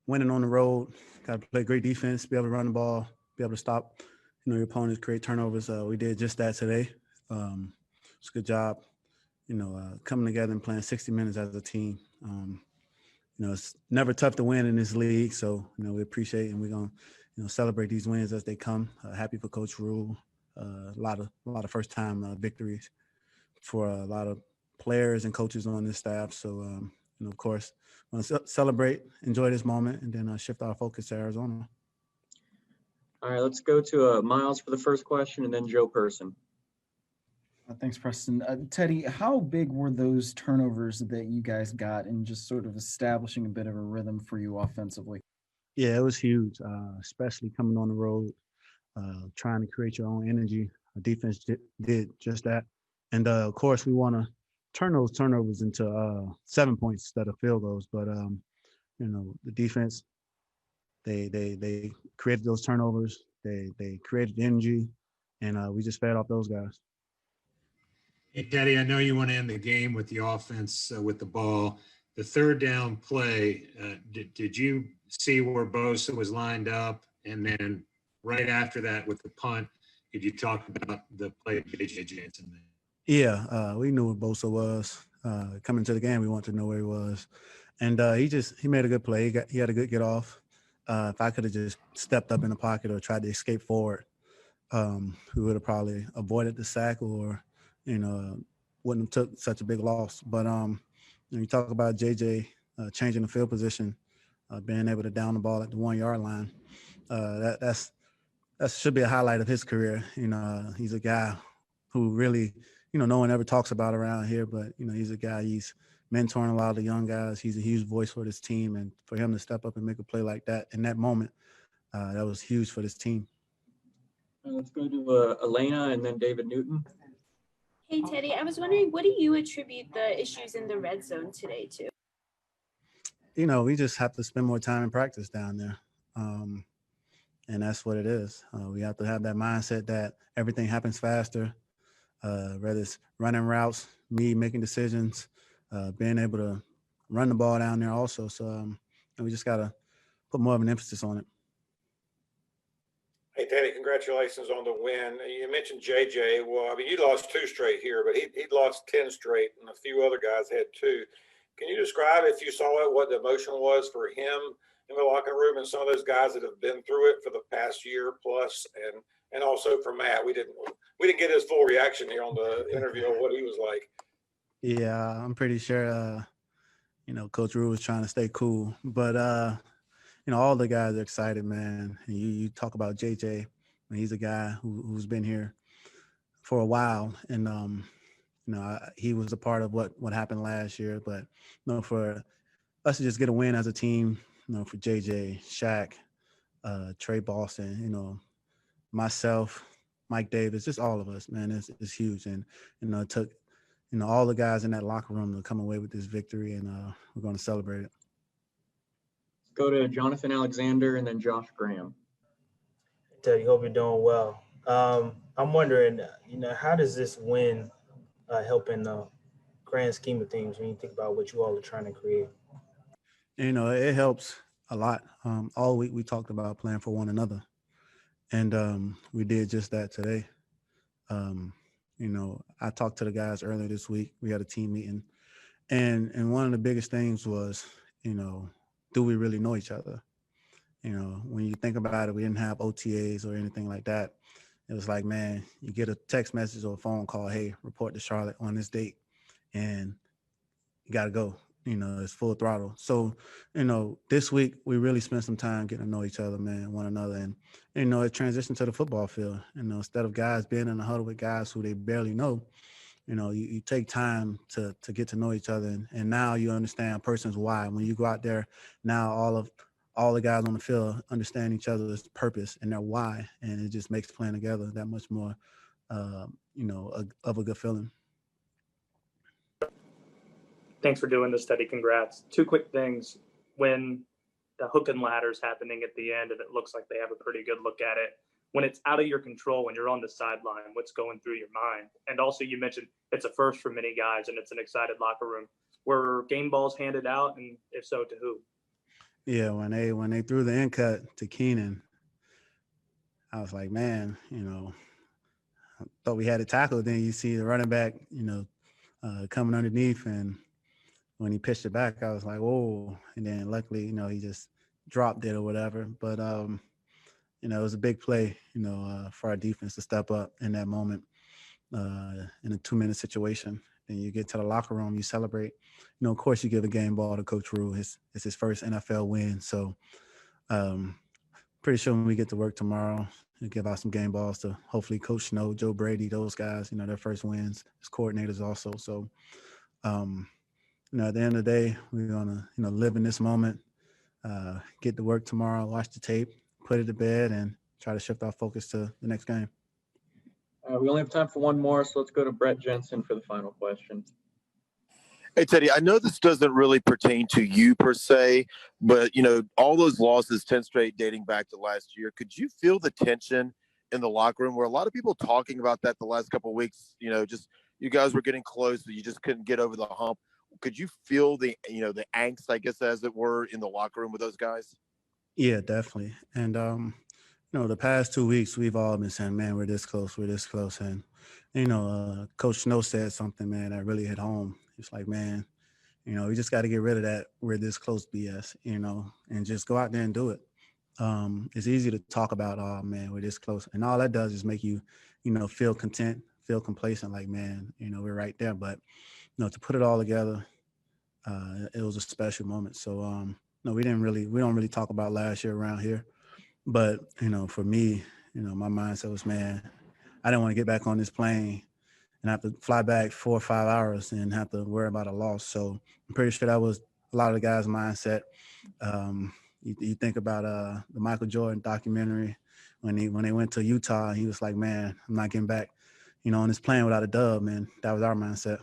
winning on the road, got to play great defense, be able to run the ball, be able to stop, your opponents, create turnovers. We did just that today. It's a good job, coming together and playing 60 minutes as a team. It's never tough to win in this league, so we appreciate and we're gonna celebrate these wins as they come. Happy for Coach Rule. A lot of first time victories for a lot of players and coaches on this staff. So of course, want to celebrate, enjoy this moment, and then shift our focus to Arizona. All right, let's go to Miles for the first question, and then Joe Person. Thanks, Preston. Teddy, how big were those turnovers that you guys got in just sort of establishing a bit of a rhythm for you offensively? Yeah, it was huge, especially coming on the road, trying to create your own energy. Our defense did just that. And, of course, we want to turn those turnovers into 7 points instead of field goals. But, the defense, they created those turnovers. They created energy, and we just fed off those guys. Hey, Teddy, I know you want to end the game with the offense with the ball. The third down play, did you see where Bosa was lined up? And then right after that with the punt, did you talk about the play of J.J. Jansen? Yeah, we knew where Bosa was. Coming to the game, we wanted to know where he was. And he made a good play. He had a good get off. If I could have just stepped up in the pocket or tried to escape forward, we would have probably avoided the sack or – wouldn't have took such a big loss. But you talk about JJ changing the field position, being able to down the ball at the 1 yard line. That should be a highlight of his career. He's a guy who really, no one ever talks about around here, but he's a guy. He's mentoring a lot of the young guys. He's a huge voice for this team, and for him to step up and make a play like that in that moment, that was huge for this team. Let's go to Elena and then David Newton. Hey, Teddy, I was wondering, what do you attribute the issues in the red zone today to? We just have to spend more time in practice down there. And that's what it is. We have to have that mindset that everything happens faster, whether it's running routes, me making decisions, being able to run the ball down there also. So we just got to put more of an emphasis on it. Hey, Teddy, congratulations on the win. You mentioned JJ. Well, you lost 2 straight here, but he'd lost 10 straight, and a few other guys had 2. Can you describe, if you saw it, what the emotion was for him in the locker room and some of those guys that have been through it for the past year plus, and also for Matt? We didn't get his full reaction here on the interview of what he was like. Yeah, I'm pretty sure, Coach Rule was trying to stay cool, but all the guys are excited, man. And you talk about JJ, and he's a guy who's been here for a while, and he was a part of what happened last year. But for us to just get a win as a team, for JJ, Shaq, Trey Boston, myself, Mike Davis, just all of us, man, it's huge. And it took all the guys in that locker room to come away with this victory, and we're going to celebrate it. Go to Jonathan Alexander and then Josh Graham. Teddy, hope you're doing well. I'm wondering, how does this win help in the grand scheme of things when you think about what you all are trying to create? It helps a lot. All week we talked about playing for one another, and we did just that today. I talked to the guys earlier this week. We had a team meeting, and one of the biggest things was, do we really know each other? When you think about it, we didn't have OTAs or anything like that. It was like, man, you get a text message or a phone call, hey, report to Charlotte on this date, and you got to go. It's full throttle. So, this week we really spent some time getting to know each other, man, one another. And, it transitioned to the football field. Instead of guys being in the huddle with guys who they barely know, you take time to get to know each other. And now you understand a person's why. When you go out there, now all the guys on the field understand each other's purpose and their why. And it just makes playing together that much more, of a good feeling. Thanks for doing this, Teddy. Congrats. 2 quick things. When the hook and ladder's happening at the end and it looks like they have a pretty good look at it, when it's out of your control, when you're on the sideline, what's going through your mind? And also you mentioned it's a first for many guys and it's an excited locker room. Were game balls handed out, and if so, to who? Yeah, when they threw the end cut to Keenan, I was like, man, I thought we had it tackled. Then you see the running back, coming underneath, and when he pitched it back, I was like, whoa. And then luckily, he just dropped it or whatever. But it was a big play, for our defense to step up in that moment, in a 2-minute situation. Then you get to the locker room, you celebrate. Of course, you give a game ball to Coach Rule. It's his first NFL win. So pretty sure when we get to work tomorrow, we'll give out some game balls to hopefully Coach Snow, Joe Brady, those guys, their first wins, his coordinators also. So, at the end of the day, we're going to, live in this moment, get to work tomorrow, watch the tape, put it to bed, and try to shift our focus to the next game. We only have time for one more, so let's go to Brett Jensen for the final question. Hey, Teddy, I know this doesn't really pertain to you per se, but, all those losses, 10 straight dating back to last year, could you feel the tension in the locker room? Where a lot of people talking about that the last couple of weeks, just you guys were getting close, but you just couldn't get over the hump. Could you feel the angst, I guess, as it were, in the locker room with those guys? Yeah, definitely. And, the past 2 weeks, we've all been saying, man, we're this close. And, Coach Snow said something, man, that really hit home. It's like, man, we just got to get rid of that we're this close BS, and just go out there and do it. It's easy to talk about, oh, man, we're this close. And all that does is make you, feel content, feel complacent, like, man, we're right there. But, to put it all together, it was a special moment. So, no, we don't really talk about last year around here. But, for me, my mindset was, man, I didn't want to get back on this plane and have to fly back 4 or 5 hours and have to worry about a loss. So I'm pretty sure that was a lot of the guys' mindset. You think about the Michael Jordan documentary when they went to Utah, he was like, man, I'm not getting back, on this plane without a dub, man. That was our mindset.